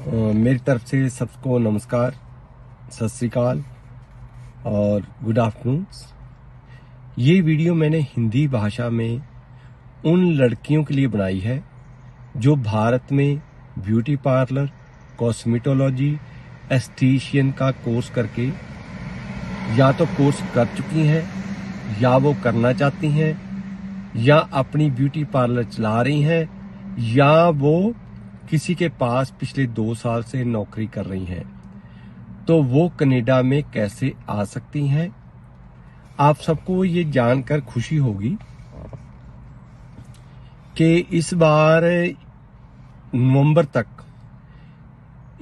मेरी तरफ से सबको नमस्कार, सत श्री अकाल और गुड आफ्टरनून। ये वीडियो मैंने हिंदी भाषा में उन लड़कियों के लिए बनाई है जो भारत में ब्यूटी पार्लर, कॉस्मेटोलॉजी, एस्थेटिशियन का कोर्स करके या तो कोर्स कर चुकी हैं या वो करना चाहती हैं या अपनी ब्यूटी पार्लर चला रही हैं या वो किसी के पास पिछले 2 साल से नौकरी कर रही हैं। तो वो कनाडा में कैसे आ सकती हैं? आप सबको ये जानकर खुशी होगी कि इस बार नवंबर तक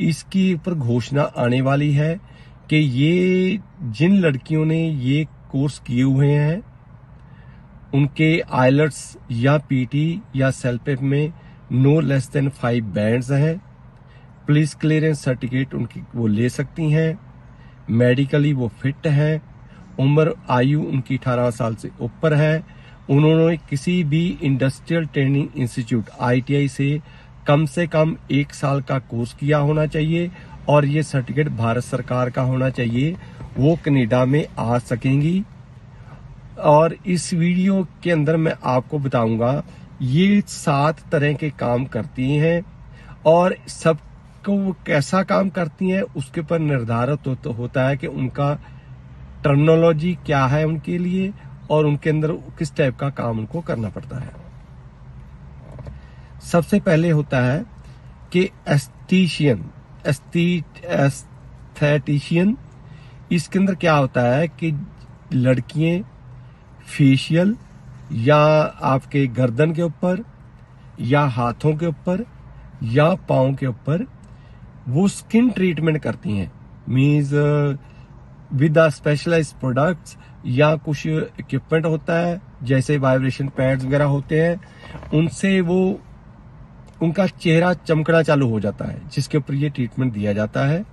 इसकी ऊपर घोषणा आने वाली है कि ये जिन लड़कियों ने ये कोर्स किए हुए हैं उनके आइलेट्स या पीटी या सेल्फ में नो लेस देन 5 बैंड्स हैं, पुलिस क्लियरेंस सर्टिफिकेट उनकी वो ले सकती हैं, मेडिकली वो फिट है, उम्र आयु उनकी 18 साल से ऊपर है, उन्होंने किसी भी इंडस्ट्रियल ट्रेनिंग इंस्टीट्यूट ITI से कम 1 साल का कोर्स किया होना चाहिए और ये सर्टिफिकेट भारत सरकार का होना चाहिए। वो कनाडा में आ सकेंगी। और इस वीडियो के अंदर मैं आपको बताऊंगा ये 7 तरह के काम करती हैं और सबको वो कैसा काम करती हैं उसके पर निर्धारित होता है कि उनका टर्मिनोलॉजी क्या है उनके लिए और उनके अंदर किस टाइप का काम उनको करना पड़ता है। सबसे पहले होता है कि एस्थेटिशियन। इसके अंदर क्या होता है कि लड़कियां फेशियल या आपके गर्दन के ऊपर या हाथों के ऊपर या पाँव के ऊपर वो स्किन ट्रीटमेंट करती हैं, मींस विद स्पेशलाइज्ड प्रोडक्ट्स या कुछ इक्विपमेंट होता है जैसे वाइब्रेशन पैड्स वगैरह होते हैं, उनसे वो उनका चेहरा चमकना चालू हो जाता है जिसके ऊपर ये ट्रीटमेंट दिया जाता है।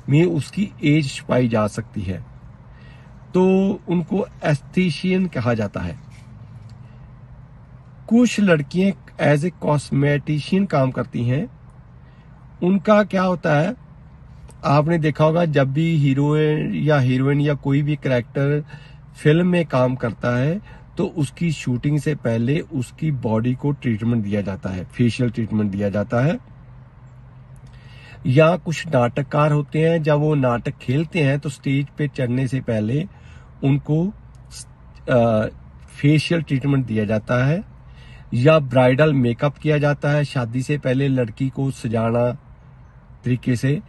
में उसकी एज छुपाई जा सकती है तो उनको एस्थेटिशियन कहा जाता है। कुछ लड़कियां एज ए कॉस्मेटिशियन काम करती हैं। उनका क्या होता है, आपने देखा होगा जब भी हीरोइन या कोई भी कैरेक्टर फिल्म में काम करता है तो उसकी शूटिंग से पहले उसकी बॉडी को ट्रीटमेंट दिया जाता है, फेशियल ट्रीटमेंट दिया जाता है। या कुछ नाटककार होते हैं, जब वो नाटक खेलते हैं तो स्टेज पे चढ़ने से पहले उनको फेशियल ट्रीटमेंट दिया जाता है या ब्राइडल मेकअप किया जाता है शादी से पहले लड़की को सजाना तरीके से,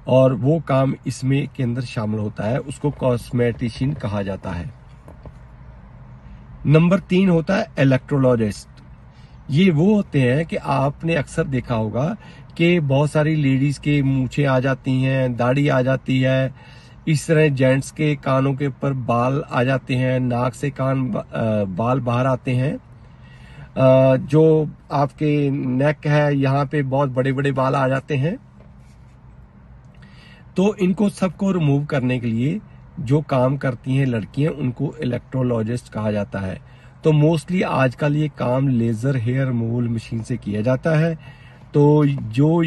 और वो काम इसमें के अंदर शामिल होता है, उसको कॉस्मेटिशियन कहा जाता है। नंबर 3 होता है इलेक्ट्रोलॉजिस्ट। ये वो होते हैं कि आपने अक्सर देखा होगा कि बहुत सारी लेडीज के मूछें आ जाती हैं, दाढ़ी आ जाती है, इस तरह जेंट्स के कानों के ऊपर बाल आ जाते हैं, नाक से बाल बाहर आते हैं, जो आपके नेक है यहाँ पे बहुत बड़े बड़े बाल आ जाते हैं। तो इनको सबको रिमूव करने के लिए जो काम करती हैं लड़कियां उनको इलेक्ट्रोलॉजिस्ट कहा जाता है। तो मोस्टली आजकल ये काम लेजर हेयर रिमूवल मशीन से किया जाता है। तो जो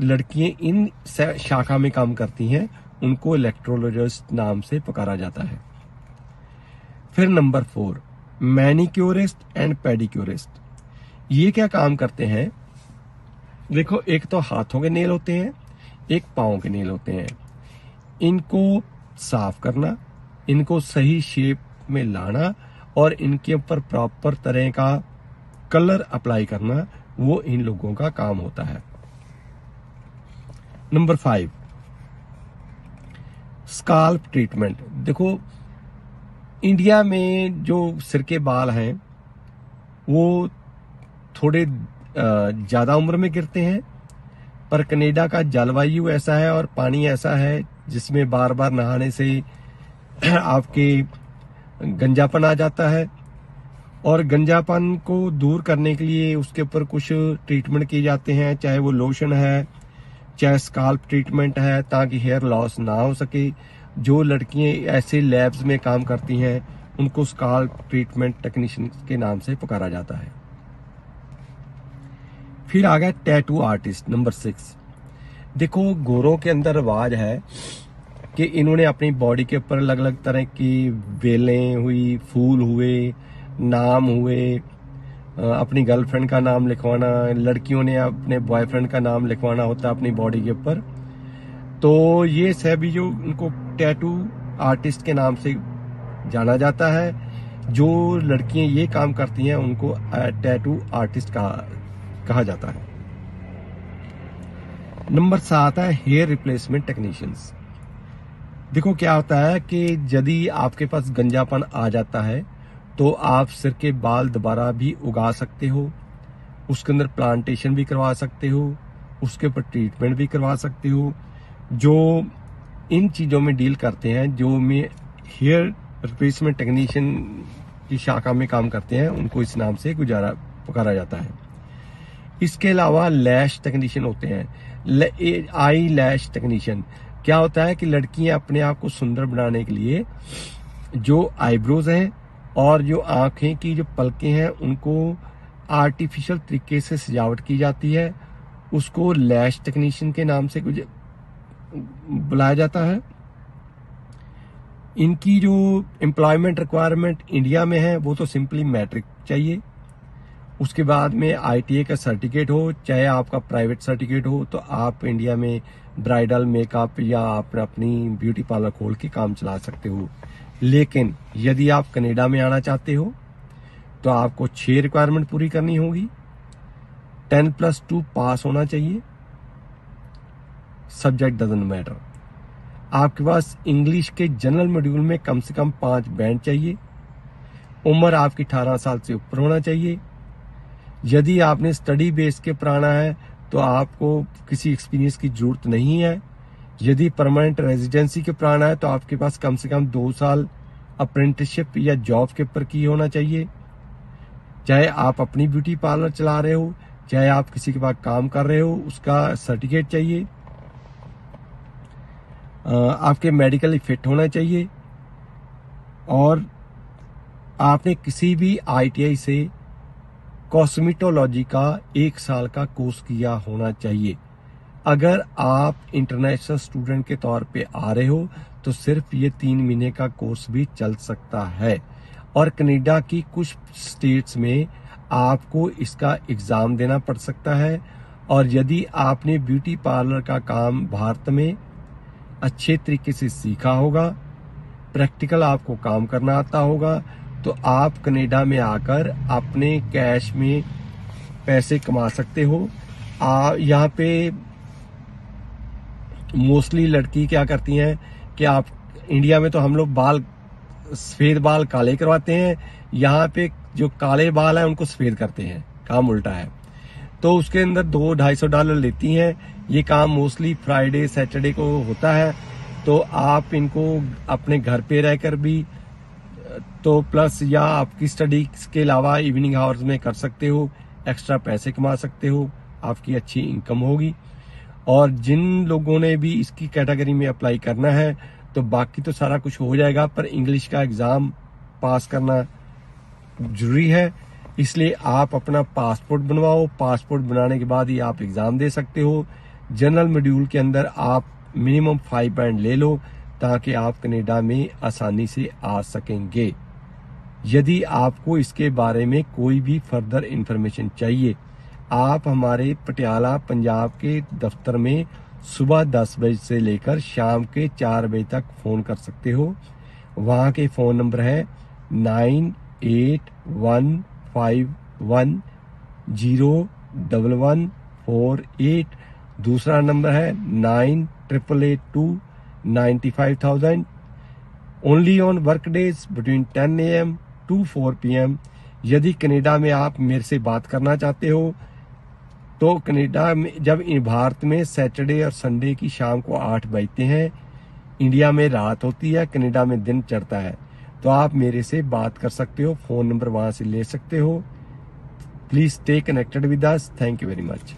लड़कियां इन शाखा में काम करती हैं उनको इलेक्ट्रोलॉजिस्ट नाम से पुकारा जाता है। फिर नंबर 4 मैनिक्योरिस्ट एंड पेडिक्योरिस्ट। ये क्या काम करते हैं? देखो, एक तो हाथों के नेल होते हैं, एक पाँव के नेल होते हैं। इनको साफ करना, इनको सही शेप में लाना और इनके ऊपर प्रॉपर तरह का कलर अप्लाई करना, वो इन लोगों का काम होता है। Number 5 scalp treatment. देखो, इंडिया में जो सिर के बाल हैं वो थोड़े ज्यादा उम्र में गिरते हैं, पर कनाडा का जलवायु ऐसा है और पानी ऐसा है जिसमें बार बार नहाने से आपके गंजापन आ जाता है, और गंजापन को दूर करने के लिए उसके ऊपर कुछ ट्रीटमेंट किए जाते हैं, चाहे वो लोशन है चाहे स्काल्प ट्रीटमेंट है, ताकि हेयर लॉस ना हो सके। जो लड़कियां ऐसे लैब्स में काम करती हैं उनको स्काल्प ट्रीटमेंट टेक्नीशियन के नाम से पुकारा जाता है। फिर आ गया टैटू आर्टिस्ट, नंबर 6। देखो, गोरों के अंदर रिवाज है कि इन्होंने अपनी बॉडी के ऊपर अलग अलग तरह की वेलें हुई, फूल हुए, नाम हुए, अपनी गर्लफ्रेंड का नाम लिखवाना, लड़कियों ने अपने बॉयफ्रेंड का नाम लिखवाना होता है अपनी बॉडी के ऊपर। तो ये सभी जो उनको टैटू आर्टिस्ट के नाम से जाना जाता है। जो लड़कियां ये काम करती हैं उनको टैटू आर्टिस्ट कहा जाता है। नंबर 7 है हेयर रिप्लेसमेंट टेक्नीशियंस। देखो क्या होता है कि यदि आपके पास गंजापन आ जाता है तो आप सिर के बाल दोबारा भी उगा सकते हो, उसके अंदर प्लांटेशन भी करवा सकते हो, उसके ऊपर ट्रीटमेंट भी करवा सकते हो। जो इन चीज़ों में डील करते हैं, जो में हेयर रिप्लेसमेंट टेक्नीशियन की शाखा में काम करते हैं, उनको इस नाम से पुकारा जाता है। इसके अलावा लैश टेक्नीशियन होते हैं। आई लैश टेक्नीशियन क्या होता है कि लड़कियां अपने आप को सुंदर बनाने के लिए जो आईब्रोज हैं और जो आंखें की जो पलकें हैं उनको आर्टिफिशियल तरीके से सजावट की जाती है, उसको लैश टेक्नीशियन के नाम से कुछ बुलाया जाता है। इनकी जो एम्प्लॉयमेंट रिक्वायरमेंट इंडिया में है वो तो सिंपली मैट्रिक चाहिए, उसके बाद में ITA का सर्टिफिकेट हो, चाहे आपका प्राइवेट सर्टिफिकेट हो, तो आप इंडिया में ब्राइडल मेकअप या आप अपनी ब्यूटी पार्लर खोल के काम चला सकते हो। लेकिन यदि आप कनाडा में आना चाहते हो तो आपको 6 रिक्वायरमेंट पूरी करनी होगी। 10+2 पास होना चाहिए, सब्जेक्ट डजंट मैटर। आपके पास इंग्लिश के जनरल मॉड्यूल में कम से कम 5 बैंड चाहिए। उम्र आपकी 18 साल से ऊपर होना चाहिए। यदि आपने स्टडी बेस के पढ़ाना है तो आपको किसी एक्सपीरियंस की जरूरत नहीं है। यदि परमानेंट रेजिडेंसी के पढ़ाना है तो आपके पास कम से कम 2 साल अप्रेंटिसशिप या जॉब के ऊपर की होना चाहिए। चाहे आप अपनी ब्यूटी पार्लर चला रहे हो, चाहे आप किसी के पास काम कर रहे हो, उसका सर्टिफिकेट चाहिए। आपके मेडिकली फिट होना चाहिए और आपने किसी भी ITI से कॉस्मेटोलॉजी का 1 साल का कोर्स किया होना चाहिए। अगर आप इंटरनेशनल स्टूडेंट के तौर पे आ रहे हो तो सिर्फ ये 3 महीने का कोर्स भी चल सकता है। और कनाडा की कुछ स्टेट्स में आपको इसका एग्जाम देना पड़ सकता है। और यदि आपने ब्यूटी पार्लर का काम भारत में अच्छे तरीके से सीखा होगा, प्रैक्टिकल आपको काम करना आता होगा, तो आप कनाडा में आकर अपने कैश में पैसे कमा सकते हो। यहाँ पे मोस्टली लड़की क्या करती हैं कि आप इंडिया में तो हम लोग सफेद बाल काले करवाते हैं, यहाँ पे जो काले बाल हैं उनको सफेद करते हैं, काम उल्टा है। तो उसके अंदर $200-250 लेती हैं। ये काम मोस्टली फ्राइडे सैटरडे को होता है। तो आप इनको अपने घर पे रहकर भी तो प्लस या आपकी स्टडी के अलावा इवनिंग आवर्स में कर सकते हो, एक्स्ट्रा पैसे कमा सकते हो, आपकी अच्छी इनकम होगी। और जिन लोगों ने भी इसकी कैटेगरी में अप्लाई करना है तो बाकी तो सारा कुछ हो जाएगा, पर इंग्लिश का एग्जाम पास करना जरूरी है। इसलिए आप अपना पासपोर्ट बनवाओ, पासपोर्ट बनाने के बाद ही आप एग्जाम दे सकते हो। जनरल मॉड्यूल के अंदर आप मिनिमम 5 बैंड ले लो ताकि आप कनाडा में आसानी से आ सकेंगे। यदि आपको इसके बारे में कोई भी फर्दर इंफॉर्मेशन चाहिए, आप हमारे पटियाला पंजाब के दफ्तर में सुबह 10 बजे से लेकर शाम के 4 बजे तक फोन कर सकते हो। वहाँ के फोन नंबर है 9815101148। दूसरा नंबर है 9888295000। Only on work days between 10 AM to 4 PM। यदि कनाडा में आप मेरे से बात करना चाहते हो तो कनाडा में जब भारत में सैटरडे और संडे की शाम को 8 बजते हैं, इंडिया में रात होती है, कनाडा में दिन चढ़ता है, तो आप मेरे से बात कर सकते हो। फोन नंबर वहां से ले सकते हो। Please stay connected with us. Thank you very much.